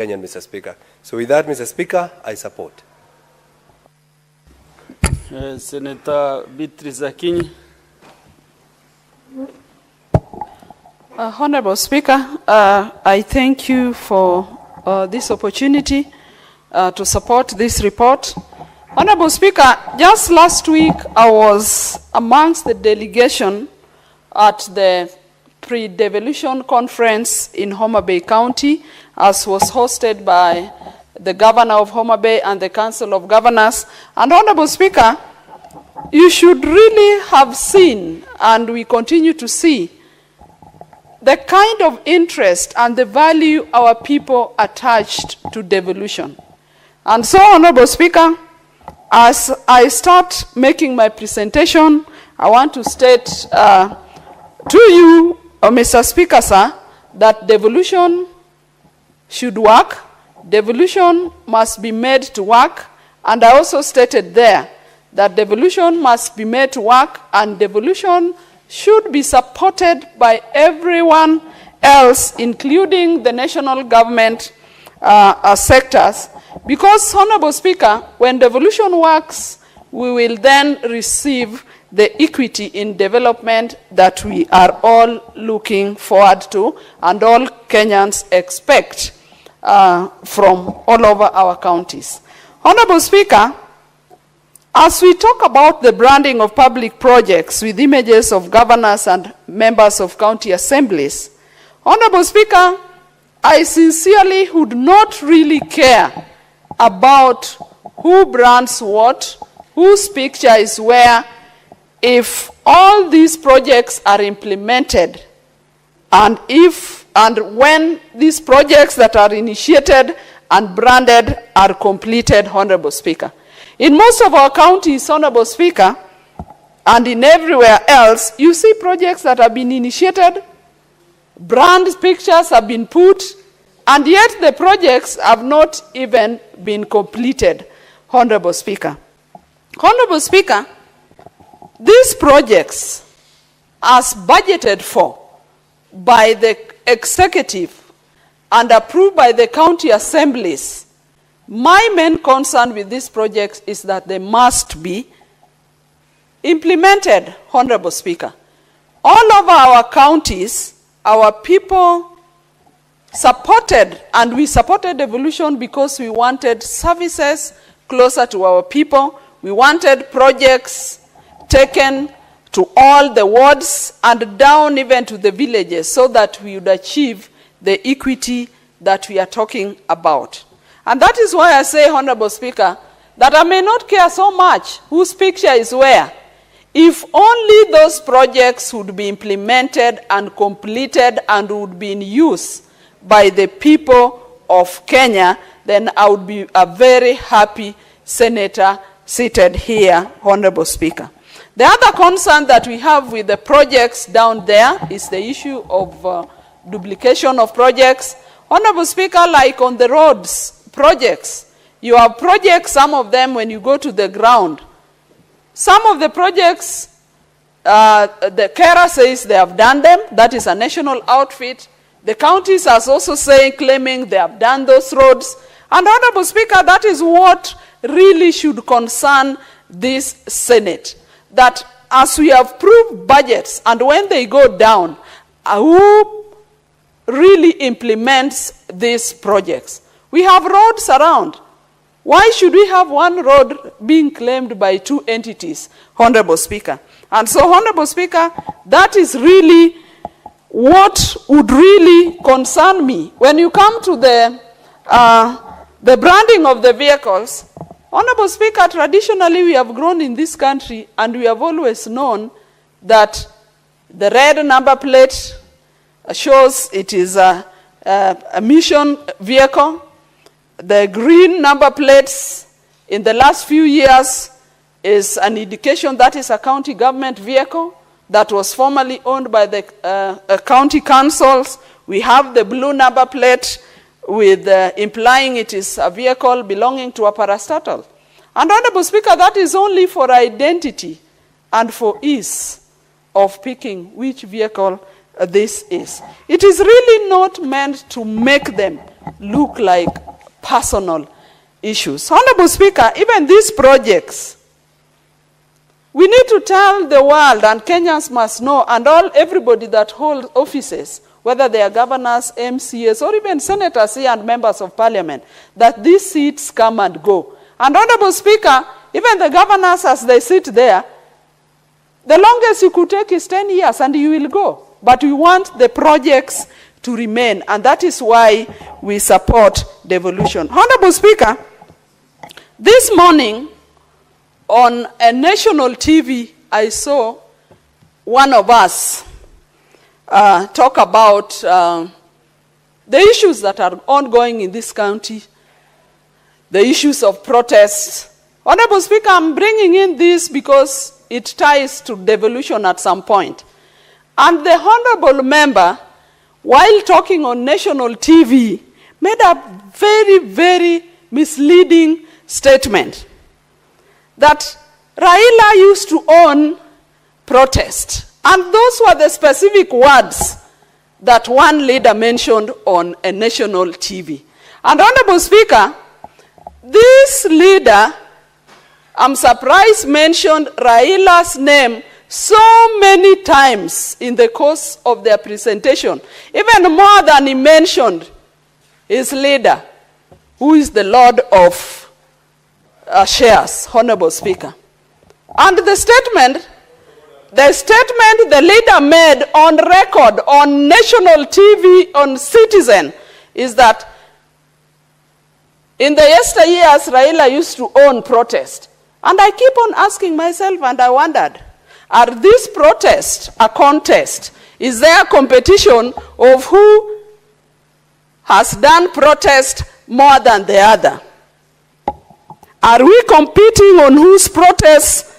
Kenyan, Mr. Speaker. So with that, Mr. Speaker, I support. Senator Beatrice Akinyi. Honorable Speaker, I thank you for this opportunity to support this report. Honorable Speaker, just last week I was amongst the delegation at the pre-devolution conference in Homa Bay County, as was hosted by the Governor of Homa Bay and the Council of Governors. And Honorable Speaker, you should really have seen, and we continue to see, the kind of interest and the value our people attached to devolution. And so, Honorable Speaker, as I start making my presentation, I want to state to you, Mr. Speaker, sir, that devolution should work. Devolution must be made to work. And I also stated there that devolution must be made to work, and devolution should be supported by everyone else, including the national government sectors. Because, Honorable Speaker, when devolution works, we will then receive the equity in development that we are all looking forward to and all Kenyans expect from all over our counties. Honorable Speaker, as we talk about the branding of public projects with images of governors and members of county assemblies, Honorable Speaker, I sincerely would not really care about who brands what, whose picture is where, if all these projects are implemented, and when these projects that are initiated and branded are completed, Honorable Speaker. In most of our counties, Honorable Speaker, and in everywhere else, you see projects that have been initiated, brand pictures have been put, and yet the projects have not even been completed, Honorable Speaker. Honorable Speaker, these projects, as budgeted for by the executive and approved by the county assemblies, my main concern with these projects is that they must be implemented, Honorable Speaker. All over our counties, our people supported, and we supported devolution because we wanted services closer to our people. We wanted projects taken to all the wards and down even to the villages so that we would achieve the equity that we are talking about. And that is why I say, Honorable Speaker, that I may not care so much whose picture is where. If only those projects would be implemented and completed and would be in use by the people of Kenya, then I would be a very happy senator seated here, Honorable Speaker. The other concern that we have with the projects down there is the issue of duplication of projects. Honorable Speaker, like on the roads projects, you have projects, some of them when you go to the ground, some of the projects, the carer says they have done them. That is a national outfit. The counties are also claiming they have done those roads. And Honorable Speaker, that is what really should concern this Senate. That as we have approved budgets, and when they go down, who really implements these projects? We have roads around. Why should we have one road being claimed by two entities, Honorable Speaker? And so, Honorable Speaker, that is really what would really concern me. When you come to the branding of the vehicles, Honorable Speaker, traditionally we have grown in this country and we have always known that the red number plate shows it is a mission vehicle. The green number plates in the last few years is an indication that is a county government vehicle that was formerly owned by the county councils. We have the blue number plate with implying it is a vehicle belonging to a parastatal. And Honorable Speaker, that is only for identity and for ease of picking which vehicle this is. It is really not meant to make them look like personal issues. Honorable Speaker, even these projects, we need to tell the world, and Kenyans must know, and everybody that holds offices, whether they are governors, MCAs, or even senators here and members of parliament, that these seats come and go. And Honorable Speaker, even the governors as they sit there, the longest you could take is 10 years and you will go. But we want the projects to remain, and that is why we support devolution. Honorable Speaker, this morning on a national TV, I saw one of us talk about the issues that are ongoing in this county, the issues of protests. Honorable Speaker, I'm bringing in this because it ties to devolution at some point. And the honorable member, while talking on national TV, made a very, very misleading statement that Raila used to own protest. And those were the specific words that one leader mentioned on a national TV. And Honorable Speaker, this leader, I'm surprised, mentioned Raila's name so many times in the course of their presentation, even more than he mentioned his leader, who is the Lord of shares, Honorable Speaker. And the statement the leader made on record, on national TV, on Citizen, is that in the yesteryears, Raila used to own protest. And I keep on asking myself, and I wondered, are these protests a contest? Is there a competition of who has done protest more than the other? Are we competing on whose protests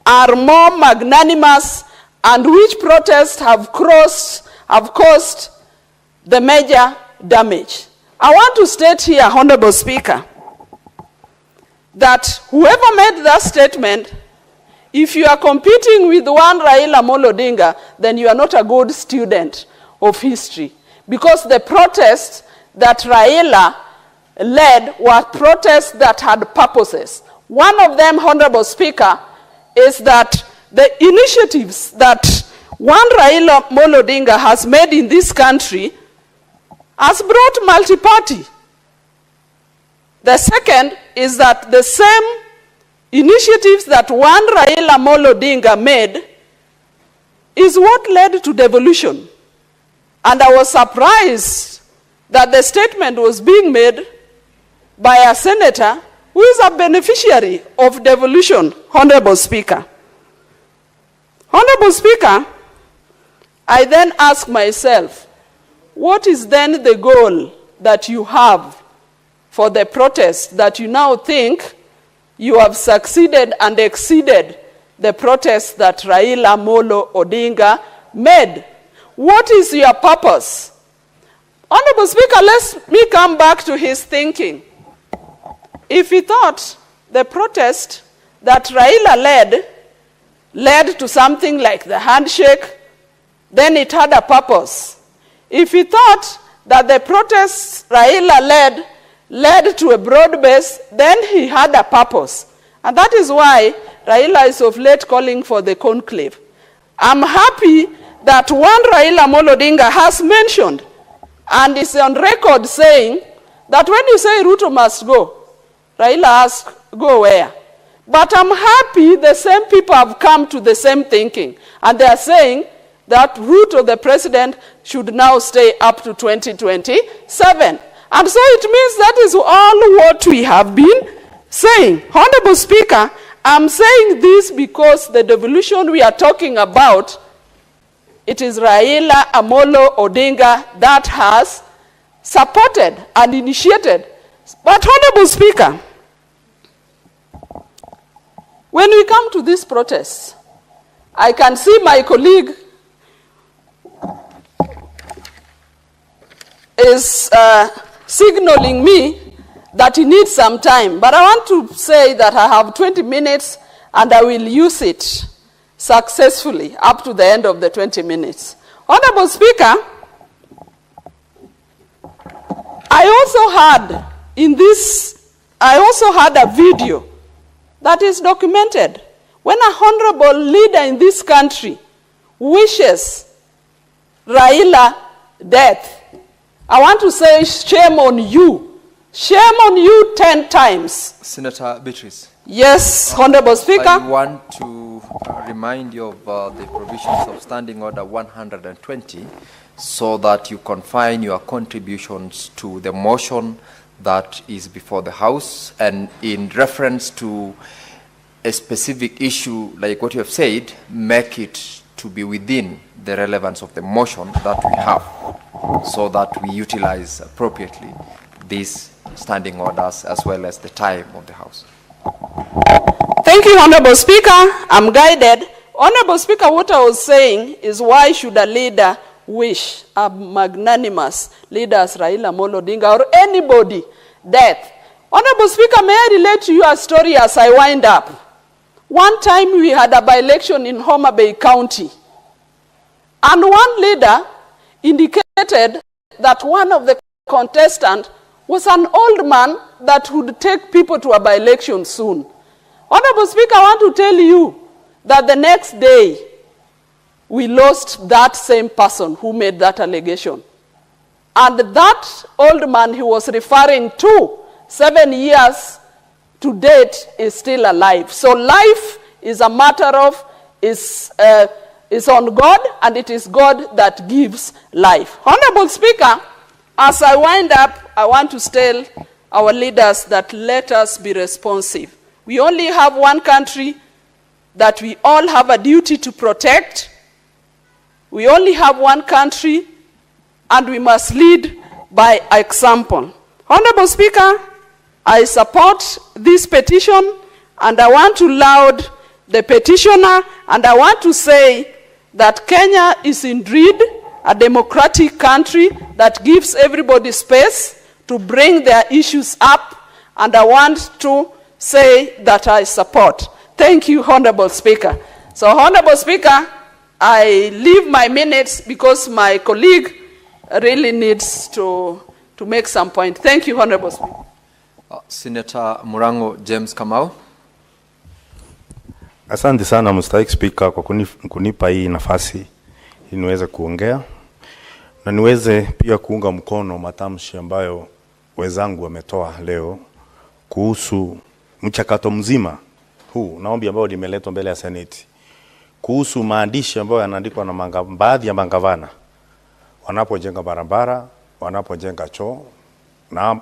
are more magnanimous and which protests have caused the major damage? I want to state here, Honorable Speaker, that whoever made that statement, if you are competing with one Raila Amolo Odinga, then you are not a good student of history. Because the protests that Raila led were protests that had purposes. One of them, Honorable Speaker, is that the initiatives that one Raila Amolo Odinga has made in this country has brought multi-party. The second is that the same initiatives that one Raila Amolo Odinga made is what led to devolution. And I was surprised that the statement was being made by a senator who is a beneficiary of devolution, Honorable Speaker. Honorable Speaker, I then ask myself, what is then the goal that you have for the protest that you now think you have succeeded and exceeded the protest that Raila Amolo Odinga made? What is your purpose? Honorable Speaker, let me come back to his thinking. If he thought the protest that Raila led to something like the handshake, then it had a purpose. If he thought that the protests Raila led to a broad base, then he had a purpose. And that is why Raila is of late calling for the conclave. I'm happy that one Raila Amolo Odinga has mentioned and is on record saying that when you say Ruto must go, Raila asks, go where? But I'm happy the same people have come to the same thinking. And they are saying that Ruto, the president, should now stay up to 2027. And so it means that is all what we have been saying. Honorable Speaker, I'm saying this because the devolution we are talking about, it is Raila Amolo Odinga that has supported and initiated. But Honorable Speaker, when we come to these protests, I can see my colleague is signaling me that he needs some time. But I want to say that I have 20 minutes and I will use it successfully up to the end of the 20 minutes. Honorable Speaker, I also had a video that is documented when a honorable leader in this country wishes Raila death. I want to say shame on you. Shame on you 10 times. Senator Beatrice. Yes, Honorable Speaker. I want to remind you of the provisions of Standing Order 120 so that you confine your contributions to the motion that is before the House, and in reference to a specific issue like what you have said, make it to be within the relevance of the motion that we have, so that we utilize appropriately these standing orders as well as the time of the House. Thank you, Honorable Speaker. I'm guided. Honorable Speaker, what I was saying is, why should a leader wish a magnanimous leader as Raila Amolo Odinga or anybody death? Honorable Speaker, may I relate to you a story as I wind up? One time we had a by-election in Homa Bay County, and one leader indicated that one of the contestants was an old man that would take people to a by-election soon. Honorable Speaker, I want to tell you that the next day we lost that same person who made that allegation. And that old man he was referring to, 7 years to date, is still alive. So life is a matter of, is on God, and it is God that gives life. Honorable Speaker, as I wind up, I want to tell our leaders that let us be responsive. We only have one country that we all have a duty to protect. We only have one country, and we must lead by example. Honorable Speaker, I support this petition, and I want to laud the petitioner, and I want to say that Kenya is indeed a democratic country that gives everybody space to bring their issues up, and I want to say that I support. Thank you, Honorable Speaker. So, Honorable Speaker, I leave my minutes because my colleague really needs to make some point. Thank you, Honorable Speaker. Senator Murango James Kamau. Asante sana Mstahiki Speaker kwa kunipa hii nafasi ili niweze kuongea na niweze pia kuunga mkono matamshi ambayo wenzangu wametoa leo kuhusu mchakato mzima huu na ombi ambao limeletwa mbele ya Seneti kuhusu maandishi ambayo yanaandikwa na baadhi ya magavana wanapojenga barabara, wanapojenga choo na